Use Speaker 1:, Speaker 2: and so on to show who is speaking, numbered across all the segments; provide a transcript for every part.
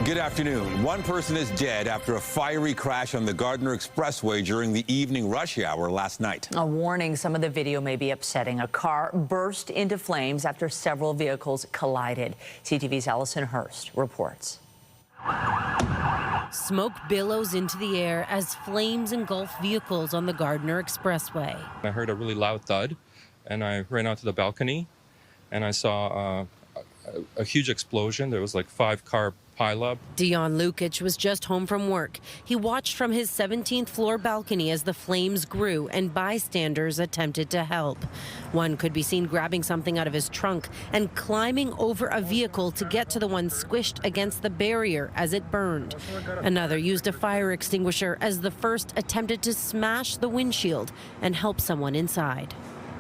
Speaker 1: Good afternoon. One person is dead after a fiery crash on the Gardiner expressway during the evening rush hour last night.
Speaker 2: A warning, some of the video may be upsetting. A car burst into flames after several vehicles collided. CTV's Allison Hurst reports.
Speaker 3: Smoke billows into the air as flames engulf vehicles on the Gardiner expressway.
Speaker 4: I heard a really loud thud, and I ran out to the balcony, and I saw a huge explosion. There was like 5-car pileup.
Speaker 3: Dion Lukic was just home from work. He watched from his 17th floor balcony as the flames grew and bystanders attempted to help. One could be seen grabbing something out of his trunk and climbing over a vehicle to get to the one squished against the barrier as it burned. Another used a fire extinguisher as the first attempted to smash the windshield and help someone inside.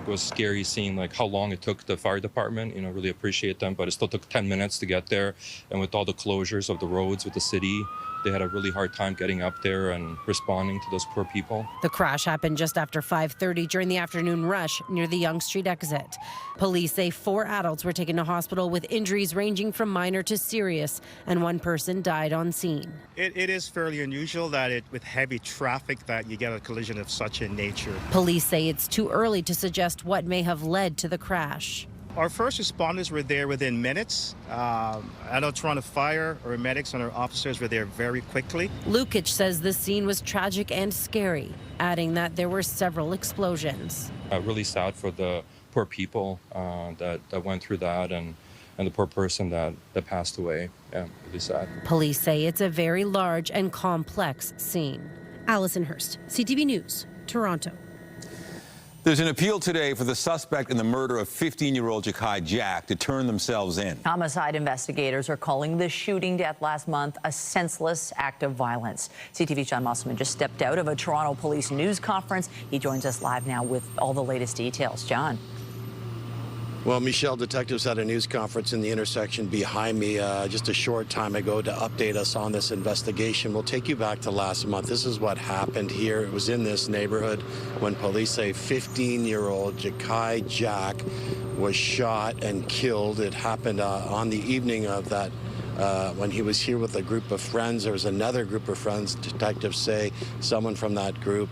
Speaker 4: It was scary seeing like how long it took the fire department, really appreciate them, but it still took 10 minutes to get there. And with all the closures of the roads with the city, they had a really hard time getting up there and responding to those poor people.
Speaker 3: The crash happened just after 5:30 during the afternoon rush near the Yonge Street exit. Police say 4 adults were taken to hospital with injuries ranging from minor to serious, and 1 person died on scene.
Speaker 5: It is fairly unusual that with heavy traffic that you get a collision of such a nature.
Speaker 3: Police say it's too early to suggest what may have led to the crash.
Speaker 5: Our first responders were there within minutes. I know Toronto Fire, our medics and our officers were there very quickly.
Speaker 3: Lukic says the scene was tragic and scary, adding that there were several explosions.
Speaker 4: Really sad for the poor people that went through that and the poor person that passed away. Yeah, really sad.
Speaker 3: Police say it's a very large and complex scene. Allison Hurst, CTV News, Toronto.
Speaker 1: There's an appeal today for the suspect in the murder of 15-year-old Jakhai Jack to turn themselves in.
Speaker 2: Homicide investigators are calling the shooting death last month a senseless act of violence. CTV's Josh Matlow just stepped out of a Toronto police news conference. He joins us live now with all the latest details. John.
Speaker 6: Well, Michelle, detectives had a news conference in the intersection behind me just a short time ago to update us on this investigation. We'll take you back to last month. This is what happened here. It was in this neighborhood when police say 15-year-old Jakhai Jack was shot and killed. It happened on the evening of that when he was here with a group of friends. There was another group of friends. Detectives say someone from that group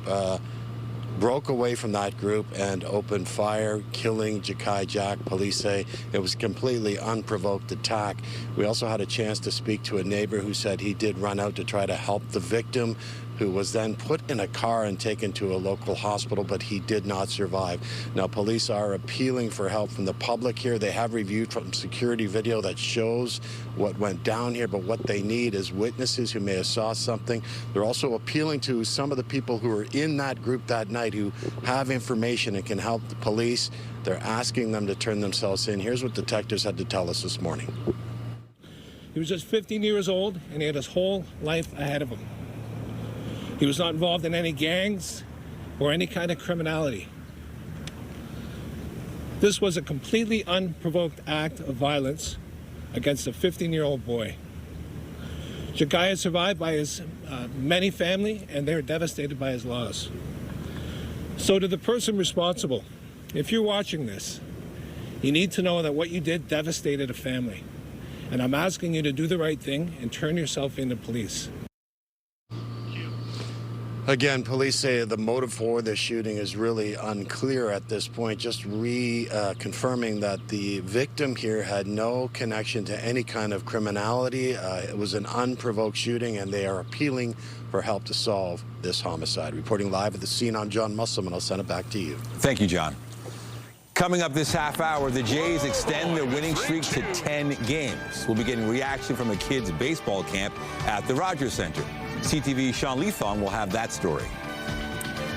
Speaker 6: broke away from that group and opened fire, killing Jakhai Jack. Police say it was a completely unprovoked attack. We also had a chance to speak to a neighbor who said he did run out to try to help the victim, who was then put in a car and taken to a local hospital, but he did not survive. Now, police are appealing for help from the public here. They have reviewed from security video that shows what went down here, but what they need is witnesses who may have saw something. They're also appealing to some of the people who were in that group that night who have information and can help the police. They're asking them to turn themselves in. Here's what detectives had to tell us this morning.
Speaker 7: He was just 15 years old, and he had his whole life ahead of him. He was not involved in any gangs or any kind of criminality. This was a completely unprovoked act of violence against a 15-year-old boy. Jakhai is survived by his many family, and they're devastated by his loss. So to the person responsible, if you're watching this, you need to know that what you did devastated a family. And I'm asking you to do the right thing and turn yourself in to police.
Speaker 6: Again, police say the motive for this shooting is really unclear at this point, just confirming that the victim here had no connection to any kind of criminality. It was an unprovoked shooting, and they are appealing for help to solve this homicide. Reporting live at the scene, I'm John Musselman. I'll send it back to you.
Speaker 1: Thank you, John. Coming up this half hour, the Jays extend their winning streak to 10 games. We'll be getting reaction from a kids' baseball camp at the Rogers Centre. CTV's Sean Leathong will have that story.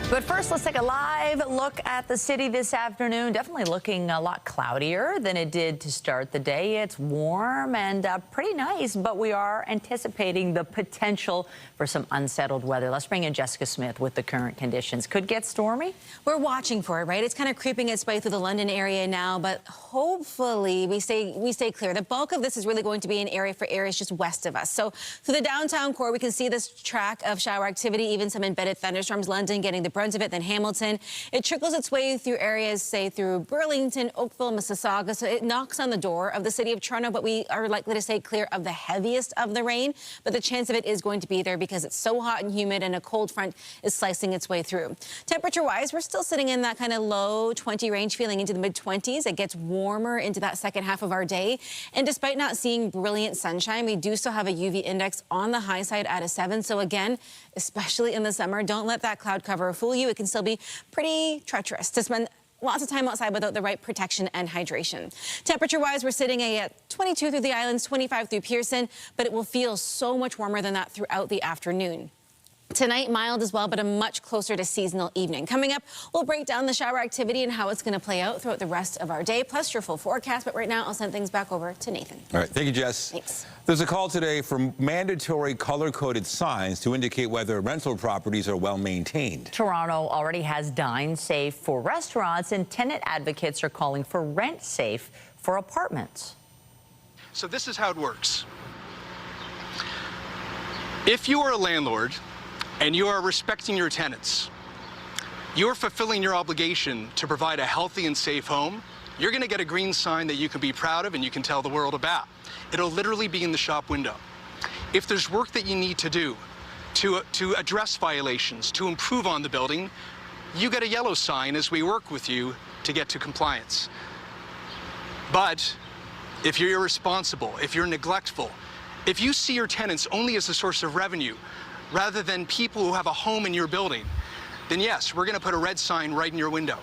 Speaker 2: But first, let's take a live look at the city this afternoon. Definitely looking a lot cloudier than it did to start the day. It's warm and pretty nice, but we are anticipating the potential for some unsettled weather. Let's bring in Jessica Smith with the current conditions. Could get stormy?
Speaker 8: We're watching for it, right? It's kind of creeping its way through the London area now, but hopefully we stay clear. The bulk of this is really going to be an area for areas just west of us. So through the downtown core, we can see this track of shower activity, even some embedded thunderstorms. London getting the Brunswick, then Hamilton. It trickles its way through areas, say, through Burlington, Oakville, Mississauga. So it knocks on the door of the city of Toronto, but we are likely to stay clear of the heaviest of the rain. But the chance of it is going to be there because it's so hot and humid and a cold front is slicing its way through. Temperature-wise, we're still sitting in that kind of low 20 range, feeling into the mid-20s. It gets warmer into that second half of our day. And despite not seeing brilliant sunshine, we do still have a UV index on the high side at a 7. So again, especially in the summer, don't let that cloud cover fool you. It can still be pretty treacherous to spend lots of time outside without the right protection and hydration. Temperature-wise, we're sitting at 22 through the islands, 25 through Pearson, but it will feel so much warmer than that throughout the afternoon. Tonight, mild as well, but a much closer to seasonal evening. Coming up, we'll break down the shower activity and how it's going to play out throughout the rest of our day, plus your full forecast. But right now, I'll send things back over to Nathan.
Speaker 1: All right. Thank you, Jess.
Speaker 8: Thanks.
Speaker 1: There's a call today for mandatory color-coded signs to indicate whether rental properties are well maintained.
Speaker 2: Toronto already has Dine Safe for restaurants, and tenant advocates are calling for Rent Safe for apartments.
Speaker 9: So this is how it works. If you are a landlord and you are respecting your tenants, you're fulfilling your obligation to provide a healthy and safe home, you're going to get a green sign that you can be proud of and you can tell the world about. It'll literally be in the shop window. If there's work that you need to do to address violations, to improve on the building, you get a yellow sign as we work with you to get to compliance. But if you're irresponsible, if you're neglectful, if you see your tenants only as a source of revenue, rather than people who have a home in your building, then yes, we're going to put a red sign right in your window.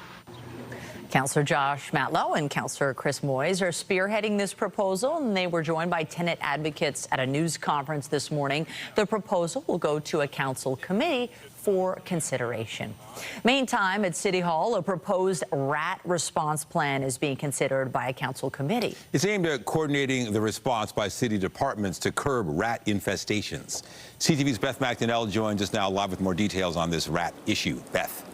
Speaker 2: Councillor Josh Matlow and Councillor Chris Moyes are spearheading this proposal, and they were joined by tenant advocates at a news conference this morning. The proposal will go to a council committee for consideration. Meantime, at City Hall, a proposed rat response plan is being considered by a council committee.
Speaker 1: It's aimed at coordinating the response by city departments to curb rat infestations. CTV's Beth McDonnell joins us now live with more details on this rat issue. Beth.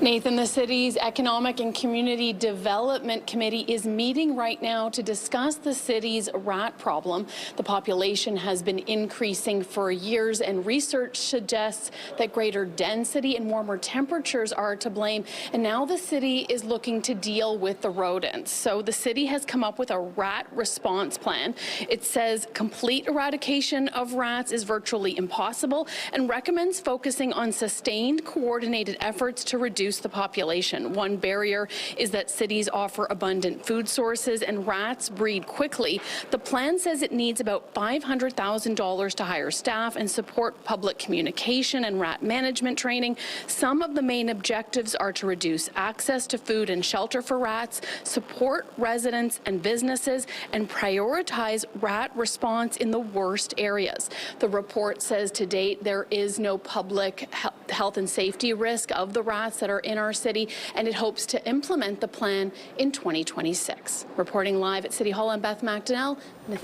Speaker 10: Nathan, the city's Economic and Community Development Committee is meeting right now to discuss the city's rat problem. The population has been increasing for years, and research suggests that greater density and warmer temperatures are to blame. And now the city is looking to deal with the rodents. So the city has come up with a rat response plan. It says complete eradication of rats is virtually impossible and recommends focusing on sustained, coordinated efforts to reduce the population. One barrier is that cities offer abundant food sources and rats breed quickly. The plan says it needs about $500,000 to hire staff and support public communication and rat management training. Some of the main objectives are to reduce access to food and shelter for rats, support residents and businesses, and prioritize rat response in the worst areas. The report says to date there is no public health and safety risk of the rats that are in our city, and it hopes to implement the plan in 2026. Reporting live at City Hall, I'm Beth McDonnell.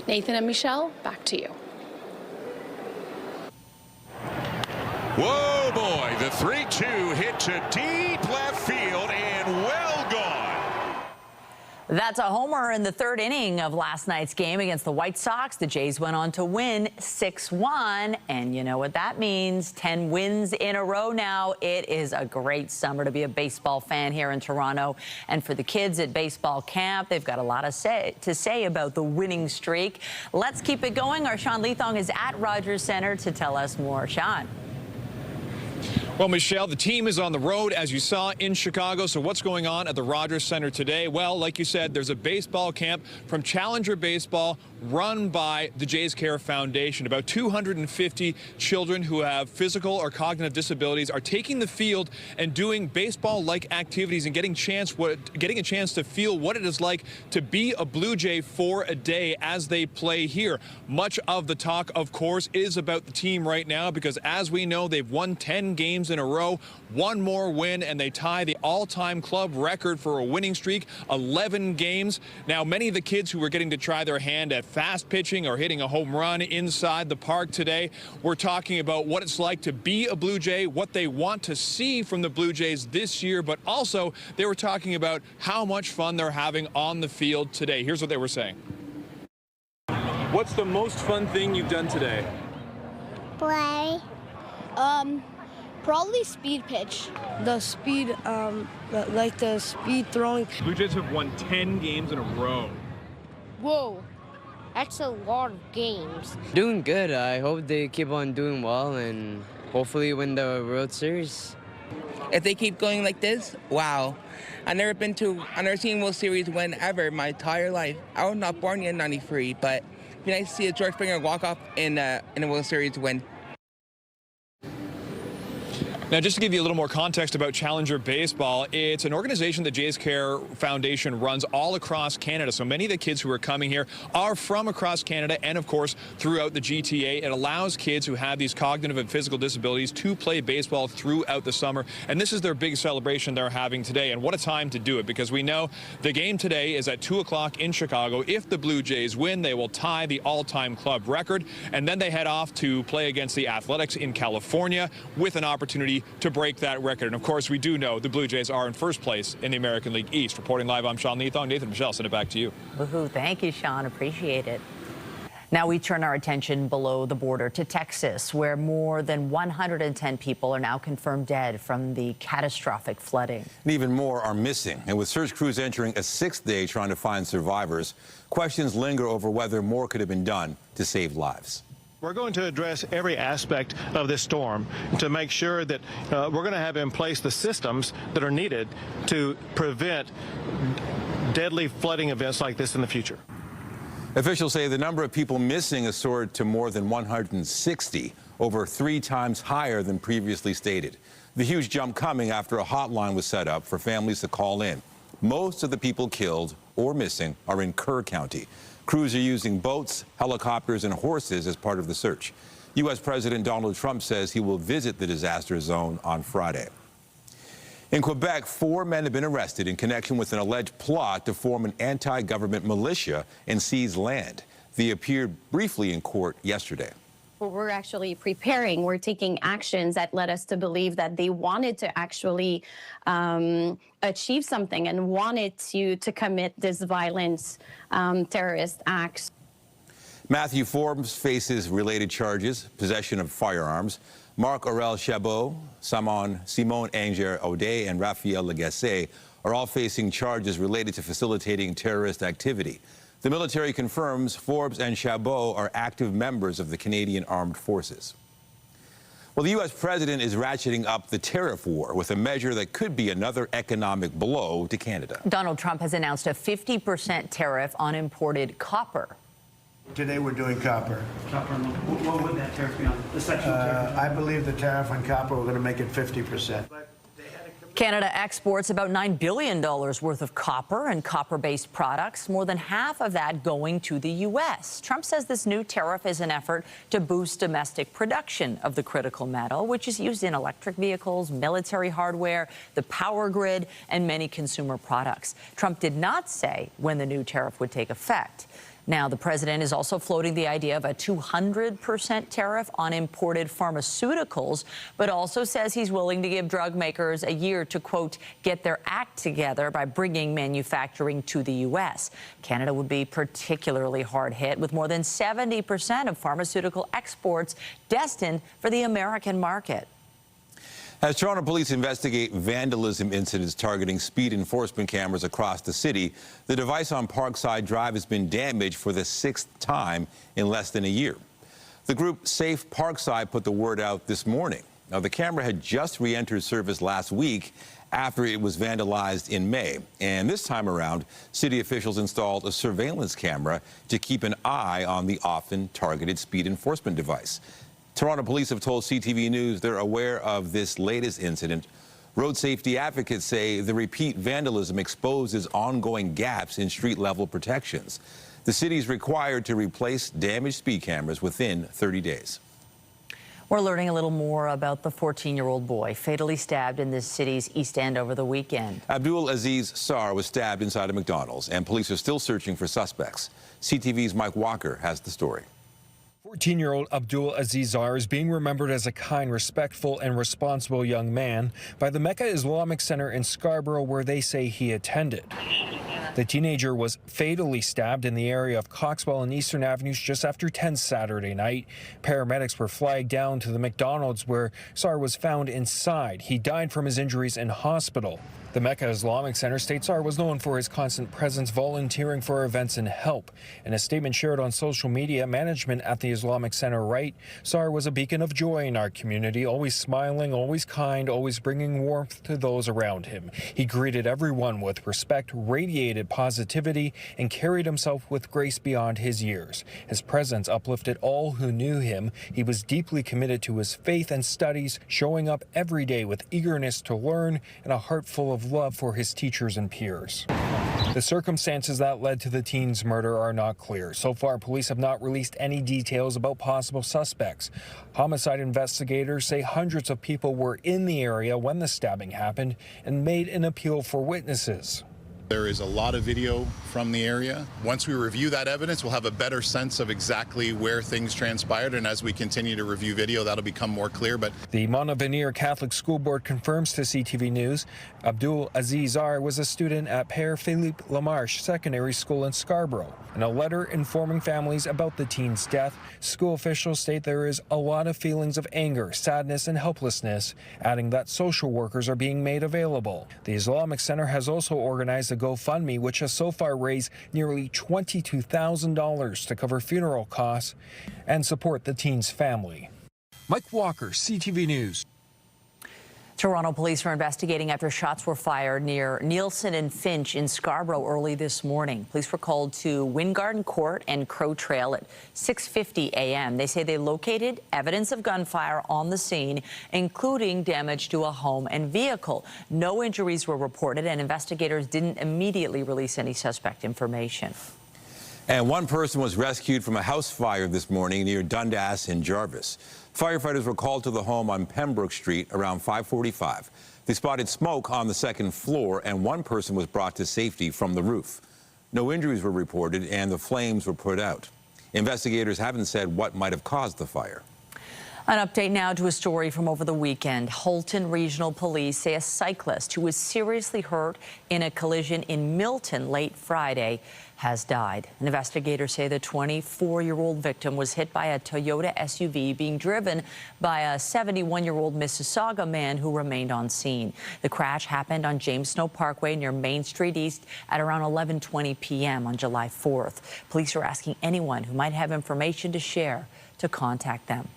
Speaker 10: Nathan and Michelle, back to you.
Speaker 11: Whoa, boy, the 3-2 hit to deep left field and well gone.
Speaker 2: That's a homer in the third inning of last night's game against the White Sox. The Jays went on to win 6-1, and you know what that means. 10 wins in a row now. It is a great summer to be a baseball fan here in Toronto. And for the kids at baseball camp, they've got a lot to say about the winning streak. Let's keep it going. Our Sean Leathong is at Rogers Centre to tell us more. Sean.
Speaker 12: Well, Michelle, the team is on the road, as you saw, in Chicago. So what's going on at the Rogers Centre today? Well, like you said, there's a baseball camp from Challenger Baseball run by the Jays Care Foundation. About 250 children who have physical or cognitive disabilities are taking the field and doing baseball-like activities and getting a chance to feel what it is like to be a Blue Jay for a day as they play here. Much of the talk, of course, is about the team right now because, as we know, they've won 10 games in a row, one more win, and they tie the all-time club record for a winning streak, 11 games. Now, many of the kids who were getting to try their hand at fast pitching or hitting a home run inside the park today were talking about what it's like to be a Blue Jay, what they want to see from the Blue Jays this year, but also they were talking about how much fun they're having on the field today. Here's what they were saying. What's the most fun thing you've done today?
Speaker 13: Play. Probably speed pitch. The speed, like the speed throwing.
Speaker 12: Blue Jays have won 10 games in a row.
Speaker 13: Whoa, that's a lot of games.
Speaker 14: Doing good. I hope they keep on doing well and hopefully win the World Series.
Speaker 15: If they keep going like this, wow. I've never seen World Series win ever in my entire life. I was not born yet in '93, but it'd be nice to see a George Springer walk off in a World Series win.
Speaker 12: Now, just to give you a little more context about Challenger Baseball, it's an organization that Jays Care Foundation runs all across Canada. So many of the kids who are coming here are from across Canada and, of course, throughout the GTA. It allows kids who have these cognitive and physical disabilities to play baseball throughout the summer. And this is their big celebration they're having today. And what a time to do it, because we know the game today is at 2 o'clock in Chicago. If the Blue Jays win, they will tie the all-time club record. And then they head off to play against the Athletics in California with an opportunity to break that record. And of course, we do know the Blue Jays are in first place in the American League East. Reporting live, I'm Sean Leathong. Nathan, Michelle, send it back to you.
Speaker 2: Woohoo. Thank you, Sean. Appreciate it. Now we turn our attention below the border to Texas, where more than 110 people are now confirmed dead from the catastrophic flooding.
Speaker 1: And even more are missing. And with search crews entering a 6th day trying to find survivors, questions linger over whether more could have been done to save lives.
Speaker 16: We're going to address every aspect of this storm to make sure that we're going to have in place the systems that are needed to prevent deadly flooding events like this in the future.
Speaker 1: Officials say the number of people missing has soared to more than 160, over 3 times higher than previously stated. The huge jump coming after a hotline was set up for families to call in. Most of the people killed or missing are in Kerr County. Crews are using boats, helicopters, and horses as part of the search. U.S. President Donald Trump says he will visit the disaster zone on Friday. In Quebec, 4 men have been arrested in connection with an alleged plot to form an anti-government militia and seize land. They appeared briefly in court yesterday.
Speaker 17: We're actually preparing. We're taking actions that led us to believe that they wanted to actually achieve something and wanted to commit this violent terrorist acts.
Speaker 1: Matthew Forbes faces related charges, possession of firearms. Marc-Aurel Chabot, Simon Anger-Audet, and Raphael Lagacé are all facing charges related to facilitating terrorist activity. The military confirms Forbes and Chabot are active members of the Canadian Armed Forces. Well, the U.S. president is ratcheting up the tariff war with a measure that could be another economic blow to Canada.
Speaker 2: Donald Trump has announced a 50% tariff on imported copper.
Speaker 18: Today we're doing copper.
Speaker 19: Copper, what would that tariff be on? The section tariff?
Speaker 18: I believe the tariff on copper, we're going to make it 50%.
Speaker 2: Canada exports about $9 billion worth of copper and copper-based products, more than half of that going to the U.S. Trump says this new tariff is an effort to boost domestic production of the critical metal, which is used in electric vehicles, military hardware, the power grid, and many consumer products. Trump did not say when the new tariff would take effect. Now, the president is also floating the idea of a 200% tariff on imported pharmaceuticals, but also says he's willing to give drug makers a year to, quote, get their act together by bringing manufacturing to the U.S. Canada would be particularly hard hit, with more than 70% of pharmaceutical exports destined for the American market.
Speaker 1: As Toronto police investigate vandalism incidents targeting speed enforcement cameras across the city, the device on Parkside Drive has been damaged for the 6th time in less than a year. The group Safe Parkside put the word out this morning. Now, the camera had just re-entered service last week after it was vandalized in May. And this time around, city officials installed a surveillance camera to keep an eye on the often targeted speed enforcement device. Toronto police have told CTV News they're aware of this latest incident. Road safety advocates say the repeat vandalism exposes ongoing gaps in street-level protections. The city is required to replace damaged speed cameras within 30 days.
Speaker 2: We're learning a little more about the 14-year-old boy fatally stabbed in this city's East End over the weekend.
Speaker 1: Abdul Aziz Sar was stabbed inside a McDonald's, and police are still searching for suspects. CTV's Mike Walker has the story.
Speaker 20: 14-year-old Abdul Aziz Sar is being remembered as a kind, respectful, and responsible young man by the Mecca Islamic Center in Scarborough, where they say he attended. The teenager was fatally stabbed in the area of Coxwell and Eastern Avenues just after 10 Saturday night. Paramedics were flagged down to the McDonald's where Sar was found inside. He died from his injuries in hospital. The Mecca Islamic Center states Sar was known for his constant presence volunteering for events and help. In a statement shared on social media, management at the Islamic Center write, Sar was a beacon of joy in our community, always smiling, always kind, always bringing warmth to those around him. He greeted everyone with respect, radiated positivity, and carried himself with grace beyond his years. His presence uplifted all who knew him. He was deeply committed to his faith and studies, showing up every day with eagerness to learn and a heart full of love for his teachers and peers. The circumstances that led to the teen's murder are not clear. So far, police have not released any details about possible suspects. Homicide investigators say hundreds of people were in the area when the stabbing happened and made an appeal for witnesses.
Speaker 21: There is a lot of video from the area. Once we review that evidence, we'll have a better sense of exactly where things transpired, and as we continue to review video, that'll become more clear. But
Speaker 20: the Montavenir Catholic School Board confirms to CTV News Abdul Aziz Zar was a student at Père Philippe Lamarche Secondary School in Scarborough. In a letter informing families about the teen's death, school officials state there is a lot of feelings of anger, sadness, and helplessness, adding that social workers are being made available. The Islamic Center has also organized a GoFundMe, which has so far raised nearly $22,000 to cover funeral costs and support the teen's family. Mike Walker, CTV News.
Speaker 2: Toronto police are investigating after shots were fired near Nielsen and Finch in Scarborough early this morning. Police were called to Wingarden Court and Crow Trail at 6:50 a.m. They say they located evidence of gunfire on the scene, including damage to a home and vehicle. No injuries were reported, and investigators didn't immediately release any suspect information.
Speaker 1: And one person was rescued from a house fire this morning near Dundas in Jarvis. Firefighters were called to the home on Pembroke Street around 5:45. They spotted smoke on the second floor, and one person was brought to safety from the roof. No injuries were reported, and the flames were put out. Investigators haven't said what might have caused the fire.
Speaker 2: An update now to a story from over the weekend. Holton Regional Police say a cyclist who was seriously hurt in a collision in Milton late Friday has died. Investigators say the 24-year-old victim was hit by a Toyota SUV being driven by a 71-year-old Mississauga man who remained on scene. The crash happened on James Snow Parkway near Main Street East at around 11:20 p.m. on July 4th. Police are asking anyone who might have information to share to contact them.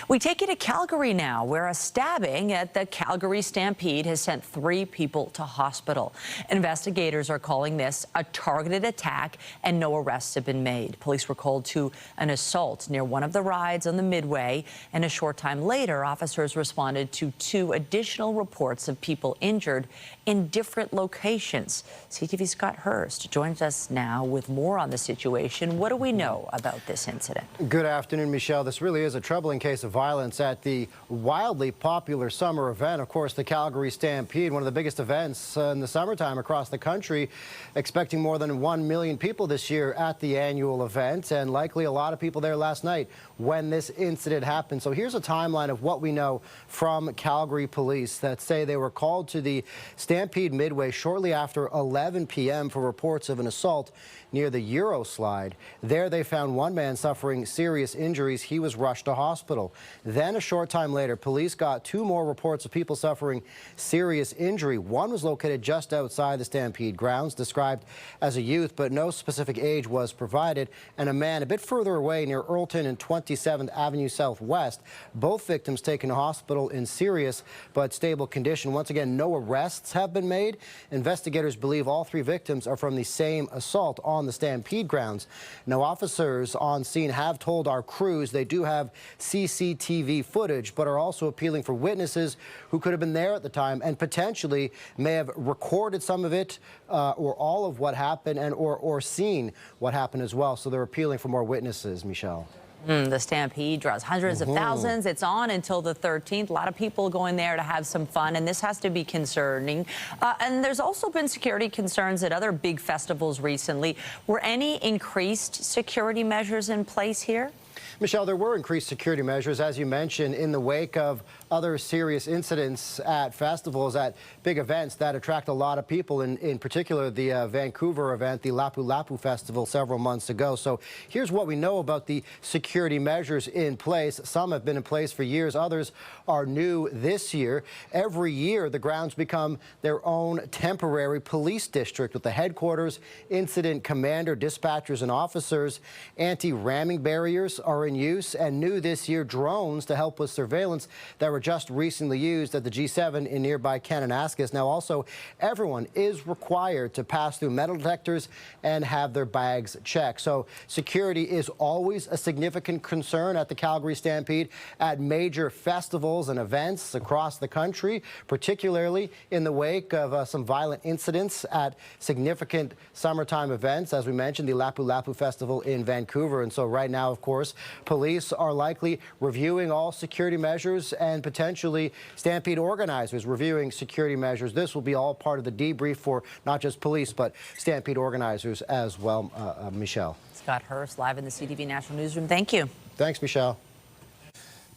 Speaker 2: We take you to Calgary now, where a stabbing at the Calgary Stampede has sent 3 people to hospital. Investigators are calling this a targeted attack, and no arrests have been made. Police were called to an assault near one of the rides on the Midway, and a short time later, officers responded to 2 additional reports of people injured in different locations. CTV's Scott Hurst joins us now with more on the situation. What do we know about this incident?
Speaker 22: Good afternoon, Michelle. This really is a troubling case of violence at the wildly popular summer event. Of course, the Calgary Stampede, one of the biggest events in the summertime across the country, expecting more than 1 million people this year at the annual event, and likely a lot of people there last night when this incident happened. So here's a timeline of what we know from Calgary police that say they were called to the Stampede Midway shortly after 11 p.m. for reports of an assault near the Euro slide. There they found one man suffering serious injuries. He was rushed to hospital. Then a short time later, police got 2 more reports of people suffering serious injury. One was located just outside the Stampede grounds, described as a youth, but no specific age was provided, and a man a bit further away near Earlton and 27th Avenue Southwest. Both victims taken to hospital in serious but stable condition. Once again, no arrests have been made. Investigators believe all 3 victims are from the same assault on the Stampede grounds. Now, officers on scene have told our crews they do have CCTV footage, but are also appealing for witnesses who could have been there at the time and potentially may have recorded some of it or all of what happened and or seen what happened as well. So they're appealing for more witnesses, Michelle.
Speaker 2: The Stampede draws hundreds of thousands. It's on until the 13th. A lot of people going there to have some fun, and this has to be concerning. And there's also been security concerns at other big festivals recently. Were any increased security measures in place here?
Speaker 22: Michelle, there were increased security measures, as you mentioned, in the wake of other serious incidents at festivals, at big events that attract a lot of people, in particular the Vancouver event, the Lapu Lapu Festival several months ago. So here's what we know about the security measures in place. Some have been in place for years, others are new this year. Every year, the grounds become their own temporary police district with the headquarters, incident commander, dispatchers, and officers. Anti-ramming barriers are in use, and new this year, drones to help with surveillance that were just recently used at the G7 in nearby Kananaskis. Now, also, everyone is required to pass through metal detectors and have their bags checked. So security is always a significant concern at the Calgary Stampede, at major festivals and events across the country, particularly in the wake of some violent incidents at significant summertime events, as we mentioned, the Lapu Lapu Festival in Vancouver. And so right now, of course, police are likely reviewing all security measures, and potentially Stampede organizers reviewing security measures. This will be all part of the debrief for not just police, but Stampede organizers as well. Michelle.
Speaker 2: Scott Hurst, live in the CTV National Newsroom. Thank you.
Speaker 22: Thanks, Michelle.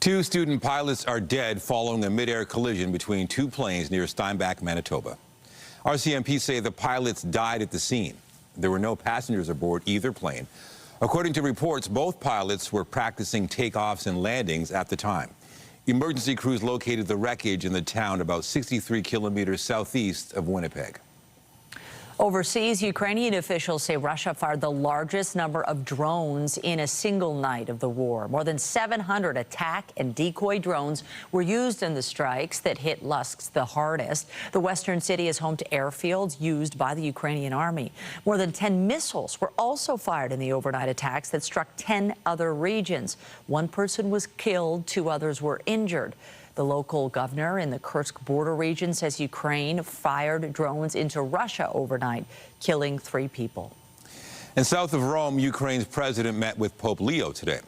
Speaker 1: 2 student pilots are dead following a mid-air collision between 2 planes near Steinbach, Manitoba. RCMP say the pilots died at the scene. There were no passengers aboard either plane. According to reports, both pilots were practicing takeoffs and landings at the time. Emergency crews located the wreckage in the town about 63 kilometers southeast of Winnipeg.
Speaker 2: Overseas, Ukrainian officials say Russia fired the largest number of drones in a single night of the war. More than 700 attack and decoy drones were used in the strikes that hit Lusk the hardest. The western city is home to airfields used by the Ukrainian army. More than 10 missiles were also fired in the overnight attacks that struck 10 other regions. 1 person was killed, 2 others were injured. The local governor in the Kursk border region says Ukraine fired drones into Russia overnight, killing 3 people.
Speaker 1: And south of Rome, Ukraine's president met with Pope Leo today.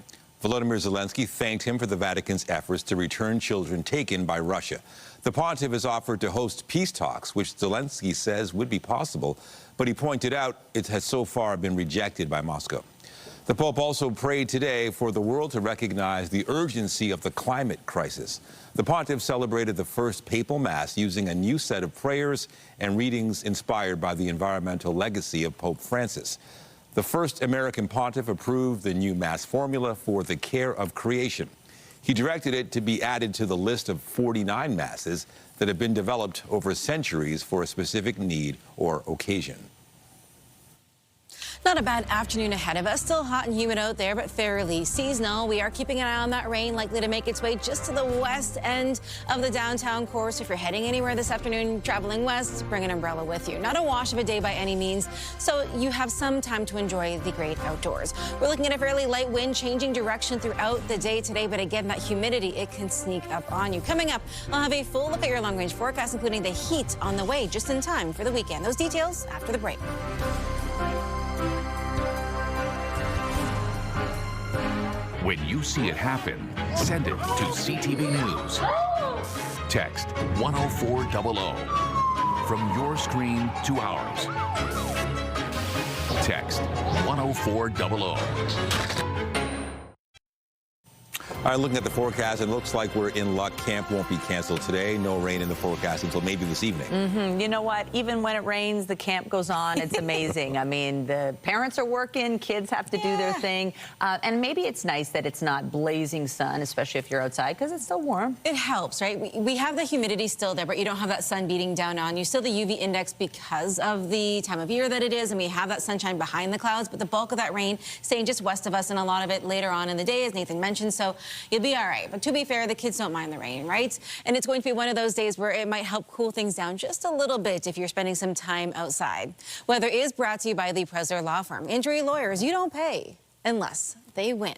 Speaker 1: Volodymyr Zelensky thanked him for the Vatican's efforts to return children taken by Russia. The pontiff has offered to host peace talks, which Zelensky says would be possible, but he pointed out it has so far been rejected by Moscow. The Pope also prayed today for the world to recognize the urgency of the climate crisis. The pontiff celebrated the first papal mass using a new set of prayers and readings inspired by the environmental legacy of Pope Francis. The first American pontiff approved the new mass formula for the care of creation. He directed it to be added to the list of 49 masses that have been developed over centuries for a specific need or occasion.
Speaker 8: Not a bad afternoon ahead of us. Still hot and humid out there, but fairly seasonal. We are keeping an eye on that rain, likely to make its way just to the west end of the downtown core. So if you're heading anywhere this afternoon, traveling west, bring an umbrella with you. Not a wash of a day by any means, so you have some time to enjoy the great outdoors. We're looking at a fairly light wind changing direction throughout the day today, but again, that humidity, it can sneak up on you. Coming up, I'll have a full look at your long-range forecast, including the heat on the way just in time for the weekend. Those details after the break.
Speaker 4: When you see it happen, send it to CTV News. Text 10400 from your screen to ours. Text 10400.
Speaker 1: All right, looking at the forecast, it looks like we're in luck. Camp won't be canceled today. No rain in the forecast until maybe this evening.
Speaker 2: You know what? Even when it rains, the camp goes on. It's amazing. I mean, the parents are working, kids have to do their thing. And maybe it's nice that it's not blazing sun, especially if you're outside, because it's still warm.
Speaker 8: It helps, right? We have the humidity still there, but you don't have that sun beating down on you. Still the UV index because of the time of year that it is, and we have that sunshine behind the clouds, but the bulk of that rain staying just west of us, and a lot of it later on in the day, as Nathan mentioned. So you'll be all right. But to be fair, the kids don't mind the rain, right? And it's going to be one of those days where it might help cool things down just a little bit if you're spending some time outside. Weather is brought to you by Lee Presler Law Firm. Injury lawyers, you don't pay unless they win.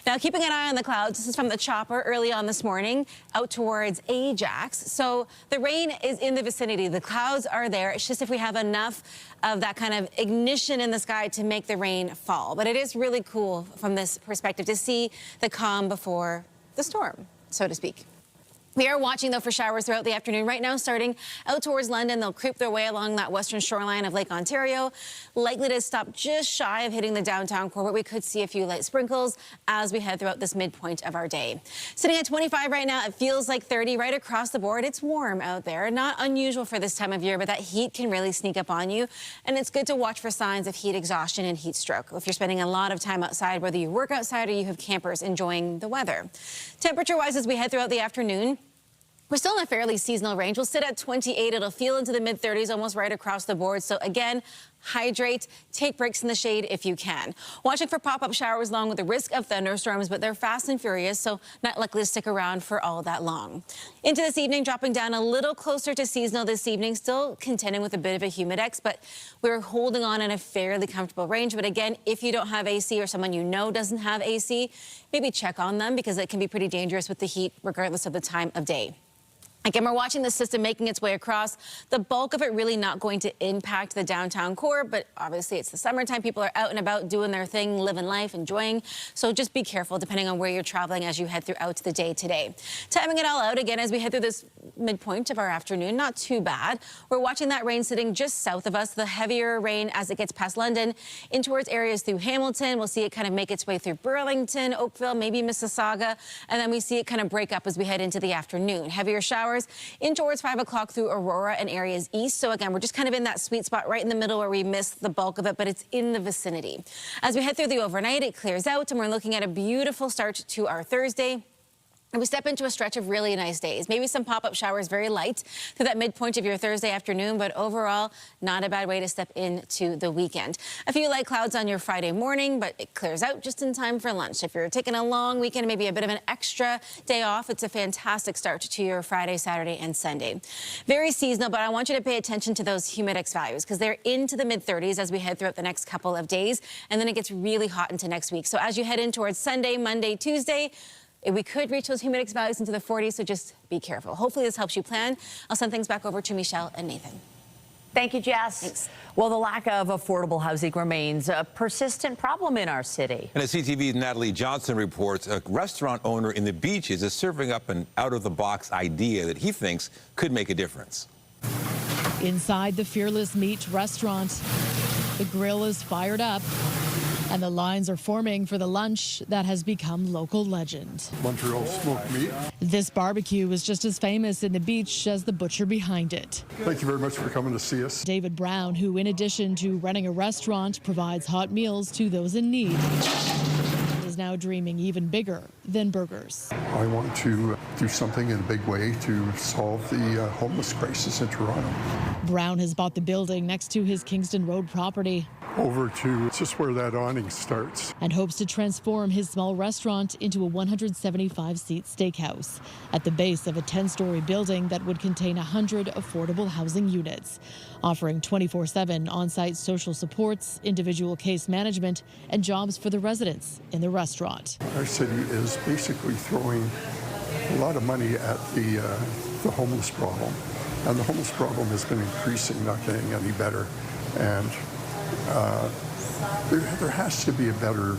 Speaker 8: Now, keeping an eye on the clouds, this is from the chopper early on this morning out towards Ajax. So the rain is in the vicinity. The clouds are there. It's just if we have enough of that kind of ignition in the sky to make the rain fall. But it is really cool from this perspective to see the calm before the storm, so to speak. We are watching, though, for showers throughout the afternoon. Right now, starting out towards London, they'll creep their way along that western shoreline of Lake Ontario. Likely to stop just shy of hitting the downtown core, but we could see a few light sprinkles as we head throughout this midpoint of our day. Sitting at 25 right now, it feels like 30 right across the board. It's warm out there. Not unusual for this time of year, but that heat can really sneak up on you. And it's good to watch for signs of heat exhaustion and heat stroke if you're spending a lot of time outside, whether you work outside or you have campers enjoying the weather. Temperature-wise, as we head throughout the afternoon, we're still in a fairly seasonal range. We'll sit at 28. It'll feel into the mid-30s, almost right across the board. So again, hydrate, take breaks in the shade if you can. Watching for pop-up showers along with the risk of thunderstorms, but they're fast and furious, so not likely to stick around for all that long. Into this evening, dropping down a little closer to seasonal this evening, still contending with a bit of a humidex, but we're holding on in a fairly comfortable range. But again, if you don't have AC or someone you know doesn't have AC, maybe check on them because it can be pretty dangerous with the heat regardless of the time of day. Again, we're watching the system making its way across. The bulk of it really not going to impact the downtown core, but obviously it's the summertime. People are out and about doing their thing, living life, enjoying. So just be careful depending on where you're traveling as you head throughout the day today. Timing it all out again as we head through this midpoint of our afternoon, not too bad. We're watching that rain sitting just south of us, the heavier rain as it gets past London in towards areas through Hamilton. We'll see it kind of make its way through Burlington, Oakville, maybe Mississauga, and then we see it kind of break up as we head into the afternoon. Heavier showers in towards 5 o'clock through Aurora and areas east. So again, we're just kind of in that sweet spot right in the middle where we miss the bulk of it, but it's in the vicinity. As we head through the overnight, it clears out and we're looking at a beautiful start to our Thursday. And we step into a stretch of really nice days. Maybe some pop-up showers, very light through that midpoint of your Thursday afternoon, but overall, not a bad way to step into the weekend. A few light clouds on your Friday morning, but it clears out just in time for lunch. If you're taking a long weekend, maybe a bit of an extra day off, it's a fantastic start to your Friday, Saturday, and Sunday. Very seasonal, but I want you to pay attention to those humidex values because they're into the mid-30s as we head throughout the next couple of days, and then it gets really hot into next week. So as you head in towards Sunday, Monday, Tuesday, we could reach those humidex values into the 40s, so just be careful. Hopefully this helps you plan. I'll send things back over to Michelle and Nathan.
Speaker 2: Thank you, Jess.
Speaker 8: Thanks.
Speaker 2: Well, the lack of affordable housing remains a persistent problem in our city.
Speaker 1: And as CTV's Natalie Johnson reports, a restaurant owner in the Beaches is serving up an out-of-the-box idea that he thinks could make a difference.
Speaker 3: Inside the Fearless Meat restaurant, the grill is fired up, and the lines are forming for the lunch that has become local legend.
Speaker 5: Montreal smoked meat.
Speaker 3: This barbecue is just as famous in the Beach as the butcher behind it.
Speaker 5: Thank you very much for coming to see us.
Speaker 3: David Brown, who in addition to running a restaurant, provides hot meals to those in need, is now dreaming even bigger than burgers.
Speaker 5: I want to do something in a big way to solve the homeless crisis in Toronto.
Speaker 3: Brown has bought the building next to his Kingston Road property.
Speaker 5: Over to just where that awning starts.
Speaker 3: And hopes to transform his small restaurant into a 175-seat steakhouse at the base of a 10-story building that would contain 100 affordable housing units, offering 24/7 on-site social supports, individual case management, and jobs for the residents in the restaurant.
Speaker 5: Our city is basically throwing a lot of money at the homeless problem, and the homeless problem has been increasing, not getting any better. And there has to be a better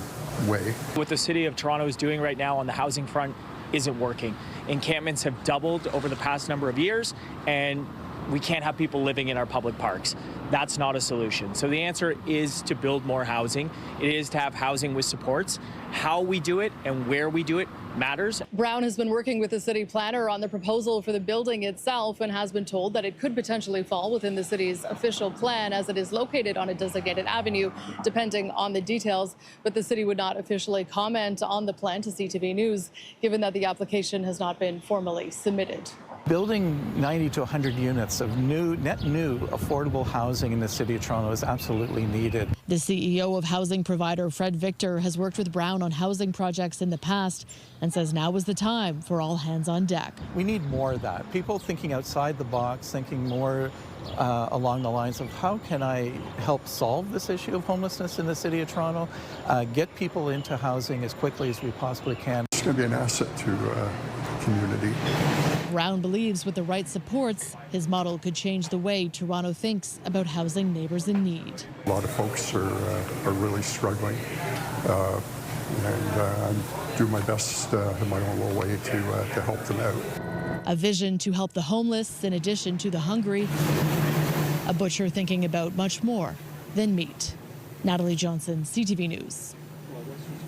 Speaker 5: way.
Speaker 23: What the City of Toronto is doing right now on the housing front isn't working. Encampments have doubled over the past number of years, and we can't have people living in our public parks. That's not a solution. So the answer is to build more housing. It is to have housing with supports. How we do it and where we do it matters.
Speaker 24: Brown has been working with the city planner on the proposal for the building itself and has been told that it could potentially fall within the city's official plan as it is located on a designated avenue, depending on the details. But the city would not officially comment on the plan to CTV News, given that the application has not been formally submitted.
Speaker 25: Building 90 to 100 units of net new affordable housing in the city of Toronto is absolutely needed.
Speaker 3: The CEO of housing provider Fred Victor has worked with Brown on housing projects in the past and says now is the time for all hands on deck.
Speaker 25: We need more of that. People thinking outside the box, thinking more along the lines of how can I help solve this issue of homelessness in the city of Toronto, get people into housing as quickly as we possibly can.
Speaker 5: It's going to be an asset to community.
Speaker 3: Brown believes with the right supports, his model could change the way Toronto thinks about housing neighbors in need.
Speaker 5: A lot of folks are really struggling, and I'm doing my best in my own little way to help them out.
Speaker 3: a vision to help the homeless in addition to the hungry, a butcher thinking about much more than meat. Natalie Johnson, CTV News.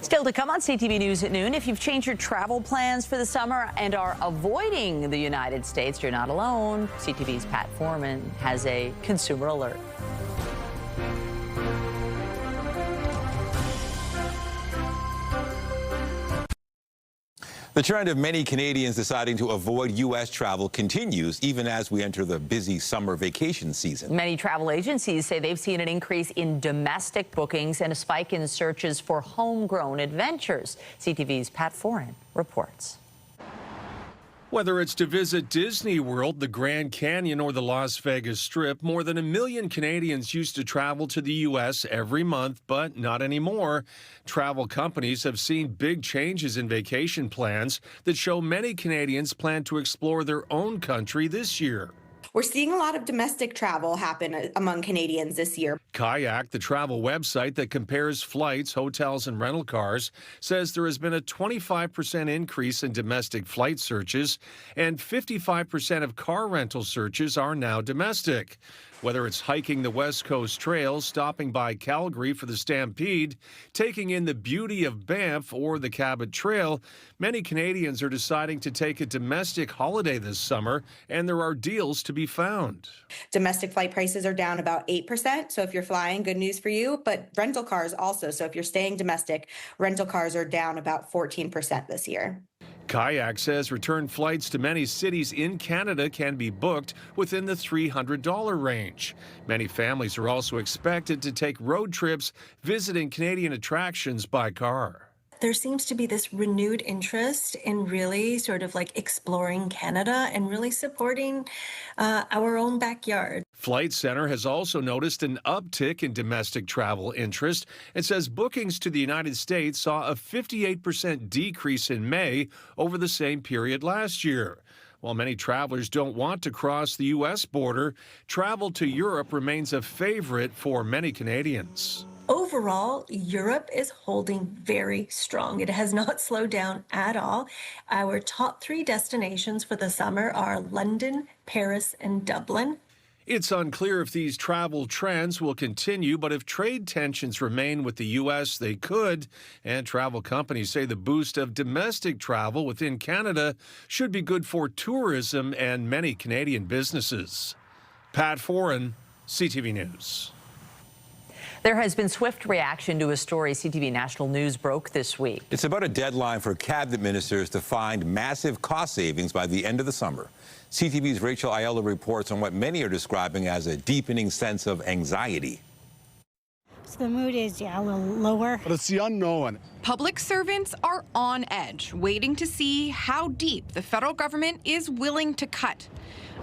Speaker 2: Still to come on CTV News at noon. If you've changed your travel plans for the summer and are avoiding the United States, you're not alone. CTV's Pat Foreman has a consumer alert.
Speaker 1: The trend of many Canadians deciding to avoid U.S. travel continues even as we enter the busy summer vacation season.
Speaker 2: Many travel agencies say they've seen an increase in domestic bookings and a spike in searches for homegrown adventures. CTV's Pat Foreman reports.
Speaker 6: Whether it's to visit Disney World, the Grand Canyon, or the Las Vegas Strip, more than 1 million Canadians used to travel to the U.S. every month, but not anymore. Travel companies have seen big changes in vacation plans that show many Canadians plan to explore their own country this year.
Speaker 7: We're seeing a lot of domestic travel happen among Canadians this year.
Speaker 6: Kayak, the travel website that compares flights, hotels, and rental cars, says there has been a 25% increase in domestic flight searches, and 55% of car rental searches are now domestic. Whether it's hiking the West Coast Trail, stopping by Calgary for the Stampede, taking in the beauty of Banff or the Cabot Trail, many Canadians are deciding to take a domestic holiday this summer, and there are deals to be found.
Speaker 7: Domestic flight prices are down about 8%, so if you're flying, good news for you, but rental cars also. So if you're staying domestic, rental cars are down about 14% this year.
Speaker 6: Kayak says return flights to many cities in Canada can be booked within the $300 range. Many families are also expected to take road trips visiting Canadian attractions by car.
Speaker 9: There seems to be this renewed interest in really sort of like exploring Canada and really supporting our own backyard.
Speaker 6: Flight Centre has also noticed an uptick in domestic travel interest and says bookings to the United States saw a 58% decrease in May over the same period last year. While many travelers don't want to cross the U.S. border, travel to Europe remains a favorite for many Canadians.
Speaker 9: Overall, Europe is holding very strong. It has not slowed down at all. Our top 3 destinations for the summer are London, Paris, and Dublin.
Speaker 6: It's unclear if these travel trends will continue, but if trade tensions remain with the U.S., they could. And travel companies say the boost of domestic travel within Canada should be good for tourism and many Canadian businesses. Pat Foreman, CTV News.
Speaker 2: There has been swift reaction to a story CTV National News broke this week.
Speaker 1: It's about a deadline for cabinet ministers to find massive cost savings by the end of the summer. CTV's Rachel Aiello reports on what many are describing as a deepening sense of anxiety.
Speaker 10: So the mood is, a little lower.
Speaker 11: But it's the unknown.
Speaker 26: Public servants are on edge, waiting to see how deep the federal government is willing to cut.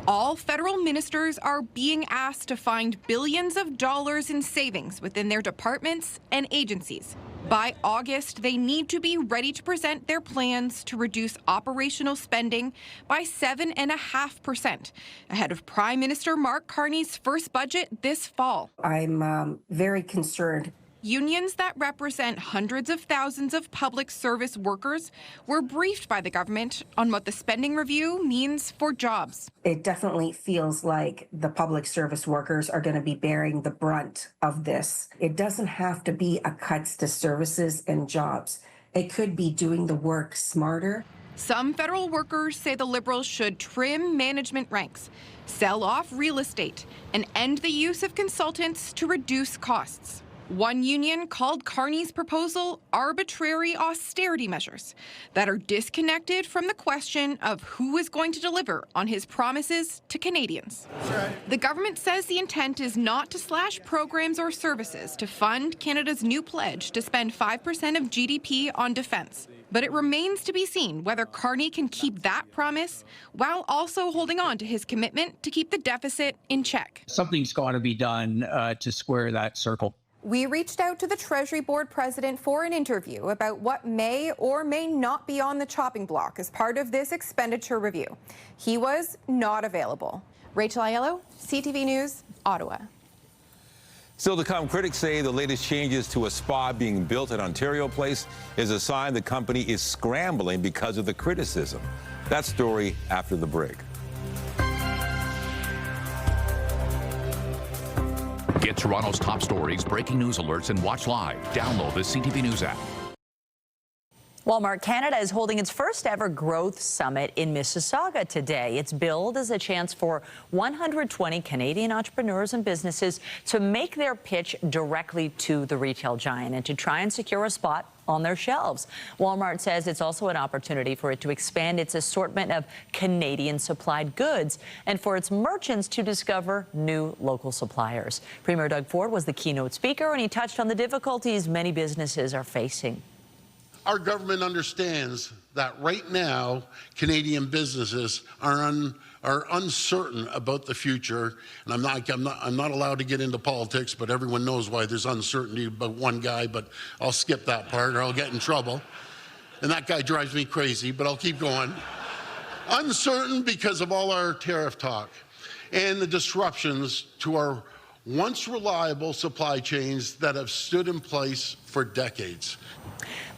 Speaker 26: All federal ministers are being asked to find billions of dollars in savings within their departments and agencies. By August, they need to be ready to present their plans to reduce operational spending by 7.5%, ahead of Prime Minister Mark Carney's first budget this fall.
Speaker 27: I'm very concerned.
Speaker 26: Unions that represent hundreds of thousands of public service workers were briefed by the government on what the spending review means for jobs.
Speaker 27: It definitely feels like the public service workers are going to be bearing the brunt of this. It doesn't have to be a cuts to services and jobs. It could be doing the work smarter.
Speaker 26: Some federal workers say the Liberals should trim management ranks, sell off real estate, and end the use of consultants to reduce costs. One union called Carney's proposal arbitrary austerity measures that are disconnected from the question of who is going to deliver on his promises to Canadians. The government says the intent is not to slash programs or services to fund Canada's new pledge to spend 5% of GDP on defence. But it remains to be seen whether Carney can keep that promise while also holding on to his commitment to keep the deficit in check.
Speaker 28: Something's got to be done to square that circle.
Speaker 26: We reached out to the Treasury Board president for an interview about what may or may not be on the chopping block as part of this expenditure review. He was not available. Rachel Aiello, CTV News, Ottawa.
Speaker 1: Still to come, critics say the latest changes to a spa being built at Ontario Place is a sign the company is scrambling because of the criticism. That story after the break.
Speaker 4: Get Toronto's top stories, breaking news alerts, and watch live. Download the CTV News app.
Speaker 2: Walmart Canada is holding its first ever growth summit in Mississauga today. It's billed as a chance for 120 Canadian entrepreneurs and businesses to make their pitch directly to the retail giant and to try and secure a spot on their shelves. Walmart says it's also an opportunity for it to expand its assortment of Canadian supplied goods and for its merchants to discover new local suppliers. Premier Doug Ford was the keynote speaker, and he touched on the difficulties many businesses are facing.
Speaker 11: Our government understands that right now, Canadian businesses are uncertain about the future, and I'm not allowed to get into politics, but everyone knows why there's uncertainty about one guy. But I'll skip that part, or I'll get in trouble. And that guy drives me crazy, but I'll keep going. Uncertain because of all our tariff talk and the disruptions to our once reliable supply chains that have stood in place for decades.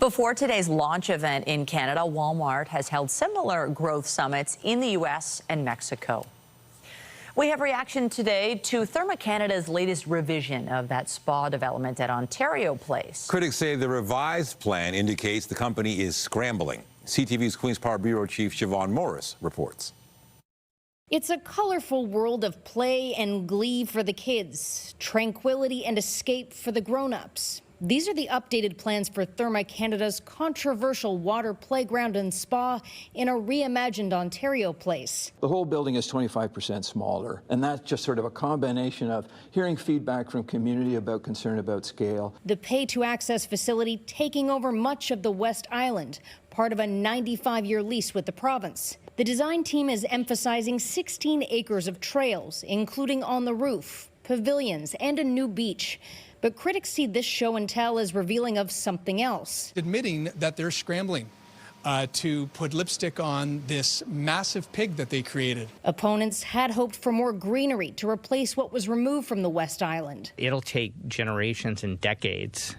Speaker 2: Before today's launch event in Canada, Walmart has held similar growth summits in the U.S. and Mexico. We have reaction today to Therma Canada's latest revision of that spa development at Ontario Place.
Speaker 1: Critics say the revised plan indicates the company is scrambling. CTV's Queen's Park Bureau Chief Siobhan Morris reports.
Speaker 12: It's a colorful world of play and glee for the kids, tranquility and escape for the grown-ups. These are the updated plans for Therma Canada's controversial water playground and spa in a reimagined Ontario Place.
Speaker 13: The whole building is 25% smaller, and that's just sort of a combination of hearing feedback from community about concern about scale.
Speaker 12: The pay-to-access facility taking over much of the West Island, part of a 95-year lease with the province. The design team is emphasizing 16 acres of trails, including on the roof, pavilions, and a new beach. But critics see this show and tell as revealing of something else.
Speaker 14: Admitting that they're scrambling to put lipstick on this massive pig that they created.
Speaker 12: Opponents had hoped for more greenery to replace what was removed from the West Island.
Speaker 15: It'll take generations and decades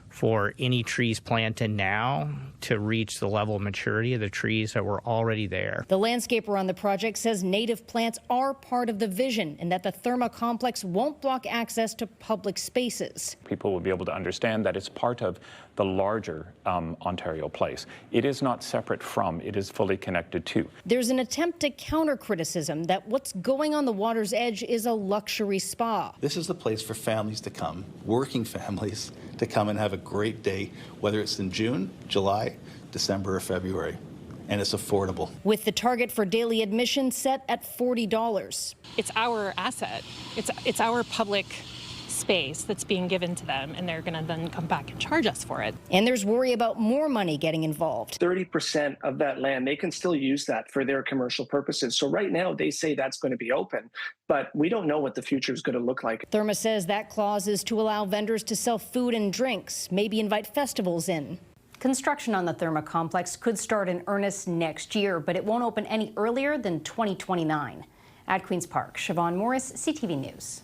Speaker 15: for any trees planted now to reach the level of maturity of the trees that were already there.
Speaker 12: The landscaper on the project says native plants are part of the vision and that the Therma complex won't block access to public spaces.
Speaker 16: People will be able to understand that it's part of the larger Ontario Place. It is not separate from, it is fully connected to.
Speaker 12: There's an attempt to counter criticism that what's going on the water's edge is a luxury spa.
Speaker 17: This is the place for families to come, working families, to come and have a great day, whether it's in June, July, December, or February. And it's affordable.
Speaker 12: With the target for daily admission set at $40.
Speaker 19: It's our asset. It's our public space that's being given to them, and they're going to then come back and charge us for it.
Speaker 12: And there's worry about more money getting involved.
Speaker 29: 30% of that land, they can still use that for their commercial purposes. So right now they say that's going to be open, but we don't know what the future is going to look like.
Speaker 12: Therma says that clause is to allow vendors to sell food and drinks, maybe invite festivals in.
Speaker 30: Construction on the Therma complex could start in earnest next year, but it won't open any earlier than 2029. At Queen's Park, Siobhan Morris, CTV News.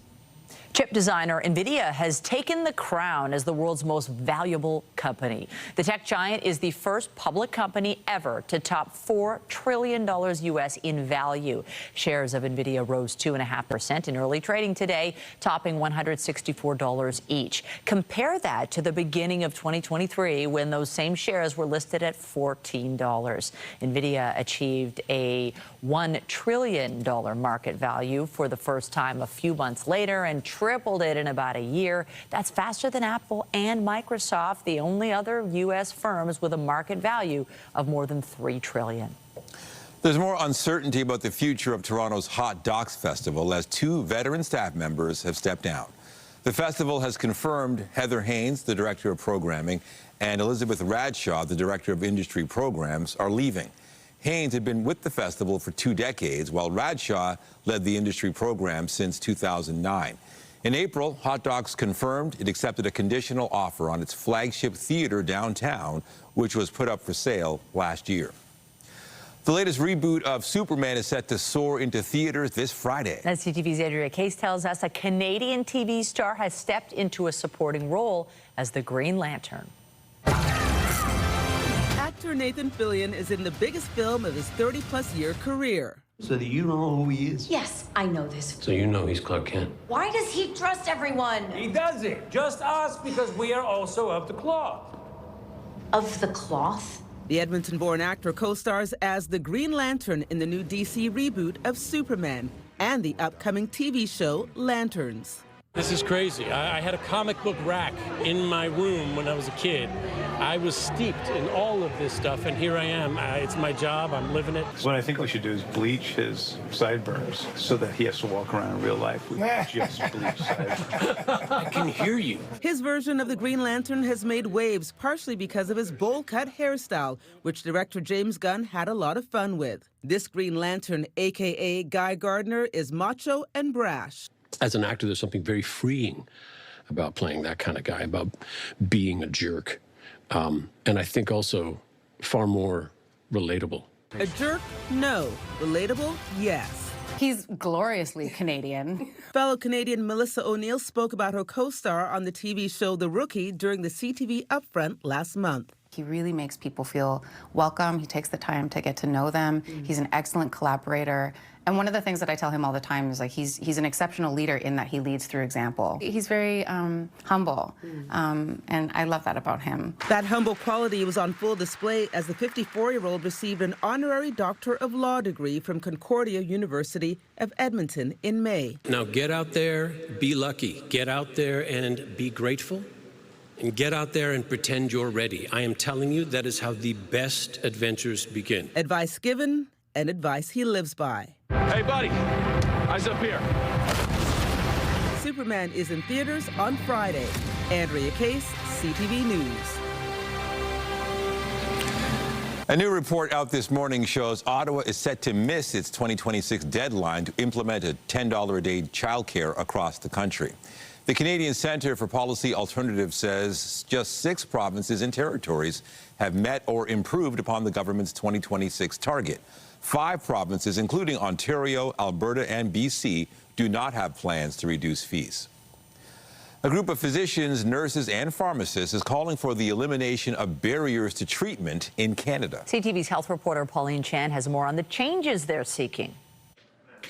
Speaker 2: Chip designer Nvidia has taken the crown as the world's most valuable company. The tech giant is the first public company ever to top $4 trillion U.S. in value. Shares of Nvidia rose 2.5% in early trading today, topping $164 each. Compare that to the beginning of 2023, when those same shares were listed at $14. Nvidia achieved a $1 trillion market value for the first time a few months later and tripled it in about a year. That's faster than Apple and Microsoft, the only other U.S. firms with a market value of more than $3 trillion.
Speaker 1: There's more uncertainty about the future of Toronto's Hot Docs Festival as 2 veteran staff members have stepped down. The festival has confirmed Heather Haynes, the director of programming, and Elizabeth Radshaw, the director of industry programs, are leaving. Haynes had been with the festival for 2 decades, while Radshaw led the industry program since 2009. In April, Hot Docs confirmed it accepted a conditional offer on its flagship theater downtown, which was put up for sale last year. The latest reboot of Superman is set to soar into theaters this Friday.
Speaker 2: As CTV's Andrea Case tells us, a Canadian TV star has stepped into a supporting role as the Green Lantern.
Speaker 3: Actor Nathan Fillion is in the biggest film of his 30-plus year career.
Speaker 5: So do you know who he is?
Speaker 8: Yes, I know this.
Speaker 5: So you know he's Clark Kent.
Speaker 8: Why does he trust everyone?
Speaker 18: He doesn't. Just us, because we are also of the cloth.
Speaker 8: Of the cloth?
Speaker 3: The Edmonton-born actor co-stars as the Green Lantern in the new DC reboot of Superman and the upcoming TV show Lanterns.
Speaker 18: This is crazy. I had a comic book rack in my room when I was a kid. I was steeped in all of this stuff, and here I am. It's my job. I'm living it.
Speaker 20: What I think we should do is bleach his sideburns so that he has to walk around in real life with just bleached sideburns.
Speaker 18: I can hear you.
Speaker 3: His version of the Green Lantern has made waves partially because of his bowl-cut hairstyle, which director James Gunn had a lot of fun with. This Green Lantern, a.k.a. Guy Gardiner, is macho and brash.
Speaker 21: As an actor, there's something very freeing about playing that kind of guy, about being a jerk. And I think also far more relatable.
Speaker 3: A jerk? No. Relatable? Yes.
Speaker 22: He's gloriously Canadian.
Speaker 3: Fellow Canadian Melissa O'Neill spoke about her co-star on the TV show The Rookie during the CTV Upfront last month.
Speaker 22: He really makes people feel welcome. He takes the time to get to know them. He's an excellent collaborator. And one of the things that I tell him all the time is like he's an exceptional leader in that he leads through example. He's very humble, and I love that about him.
Speaker 3: That humble quality was on full display as the 54-year-old received an honorary Doctor of Law degree from Concordia University of Edmonton in May.
Speaker 18: Now get out there, be lucky. Get out there and be grateful. And get out there and pretend you're ready. I am telling you, that is how the best adventures begin.
Speaker 3: Advice given and advice he lives by.
Speaker 18: Hey, buddy, eyes up here.
Speaker 3: Superman is in theaters on Friday. Andrea Case, CTV News.
Speaker 1: A new report out this morning shows Ottawa is set to miss its 2026 deadline to implement a $10 a day childcare across the country. The Canadian Centre for Policy Alternatives says just 6 provinces and territories have met or improved upon the government's 2026 target. 5 provinces, including Ontario, Alberta, and BC, do not have plans to reduce fees. A group of physicians, nurses, and pharmacists is calling for the elimination of barriers to treatment in Canada.
Speaker 2: CTV's health reporter Pauline Chan has more on the changes they're seeking.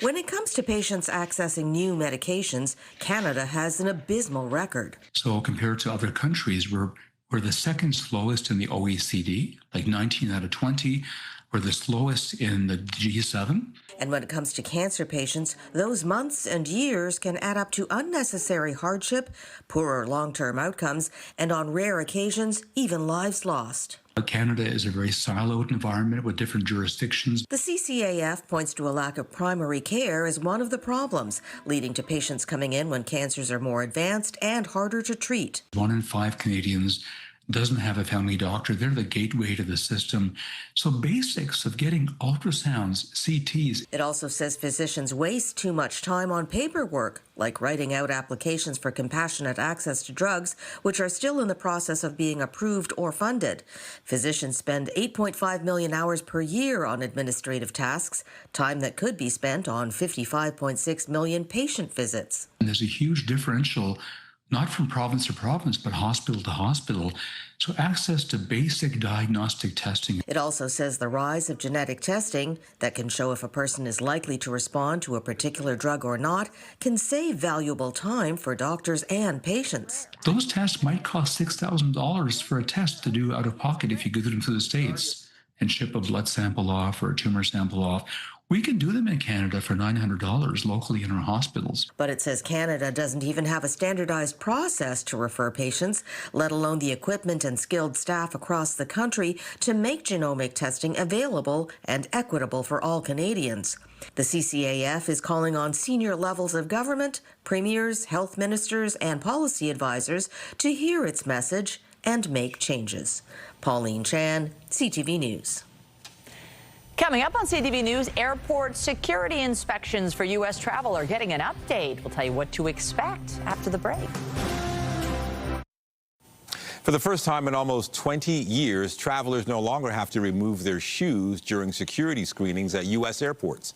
Speaker 23: When it comes to patients accessing new medications, Canada has an abysmal record.
Speaker 24: So compared to other countries, we're the second slowest in the OECD, like 19 out of 20. We're the slowest in the G7.
Speaker 23: And when it comes to cancer patients, those months and years can add up to unnecessary hardship, poorer long-term outcomes, and on rare occasions, even lives lost.
Speaker 24: Canada is a very siloed environment with different jurisdictions.
Speaker 23: The CCAF points to a lack of primary care as one of the problems, leading to patients coming in when cancers are more advanced and harder to treat.
Speaker 24: 1 in 5 Canadians doesn't have a family doctor. They're the gateway to the system. So basics of getting ultrasounds, CTs.
Speaker 23: It also says physicians waste too much time on paperwork, like writing out applications for compassionate access to drugs, which are still in the process of being approved or funded. Physicians spend 8.5 million hours per year on administrative tasks, time that could be spent on 55.6 million patient visits.
Speaker 24: And there's a huge differential, not from province to province, but hospital to hospital. So access to basic diagnostic testing.
Speaker 23: It also says the rise of genetic testing that can show if a person is likely to respond to a particular drug or not can save valuable time for doctors and patients.
Speaker 24: Those tests might cost $6,000 for a test to do out of pocket if you go to them to the States and ship a blood sample off or a tumor sample off. We can do them in Canada for $900 locally in our hospitals.
Speaker 23: But it says Canada doesn't even have a standardized process to refer patients, let alone the equipment and skilled staff across the country to make genomic testing available and equitable for all Canadians. The CCAF is calling on senior levels of government, premiers, health ministers, and policy advisors to hear its message and make changes. Pauline Chan, CTV News.
Speaker 2: Coming up on CTV News, airport security inspections for U.S. travel are getting an update. We'll tell you what to expect after the break.
Speaker 1: For the first time in almost 20 years, travelers no longer have to remove their shoes during security screenings at U.S. airports.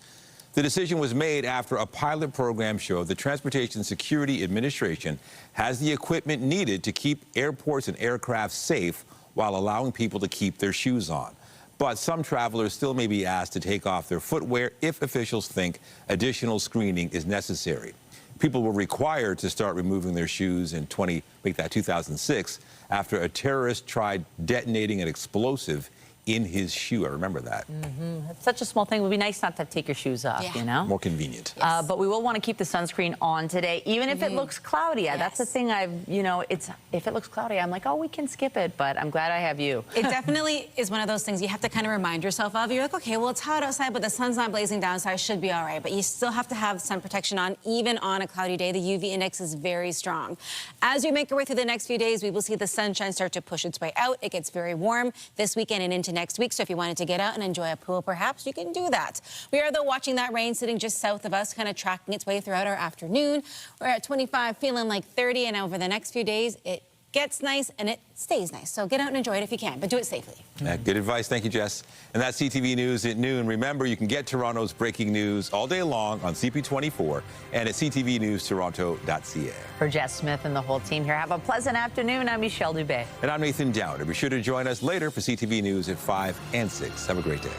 Speaker 1: The decision was made after a pilot program showed the Transportation Security Administration has the equipment needed to keep airports and aircraft safe while allowing people to keep their shoes on. But some travelers still may be asked to take off their footwear if officials think additional screening is necessary. People were required to start removing their shoes in 2006 after a terrorist tried detonating an explosive in his shoe. I remember that.
Speaker 2: It's such a small thing. It would be nice not to take your shoes off, you know?
Speaker 1: More convenient.
Speaker 2: But we will want to keep the sunscreen on today, even if it looks cloudy. That's the thing if it looks cloudy, I'm like, oh, we can skip it, but I'm glad I have you.
Speaker 4: It definitely is one of those things you have to kind of remind yourself of. You're like, okay, well, it's hot outside, but the sun's not blazing down, so I should be all right. But you still have to have sun protection on, even on a cloudy day. The UV index is very strong. As we make our way through the next few days, we will see the sunshine start to push its way out. It gets very warm this weekend and into next week, so if you wanted to get out and enjoy a pool, perhaps you can do that. We are, though, watching that rain sitting just south of us, kind of tracking its way throughout our afternoon. We're at 25, feeling like 30, and over the next few days, it gets nice and it stays nice. So get out and enjoy it if you can, but do it safely.
Speaker 1: Good advice. Thank you, Jess. And that's CTV News at noon. Remember, you can get Toronto's breaking news all day long on CP24 and at ctvnewstoronto.ca.
Speaker 2: For Jess Smith and the whole team here, have a pleasant afternoon. I'm Michelle Dubé.
Speaker 1: And I'm Nathan Downer. Be sure to join us later for CTV News at 5 and 6. Have a great day.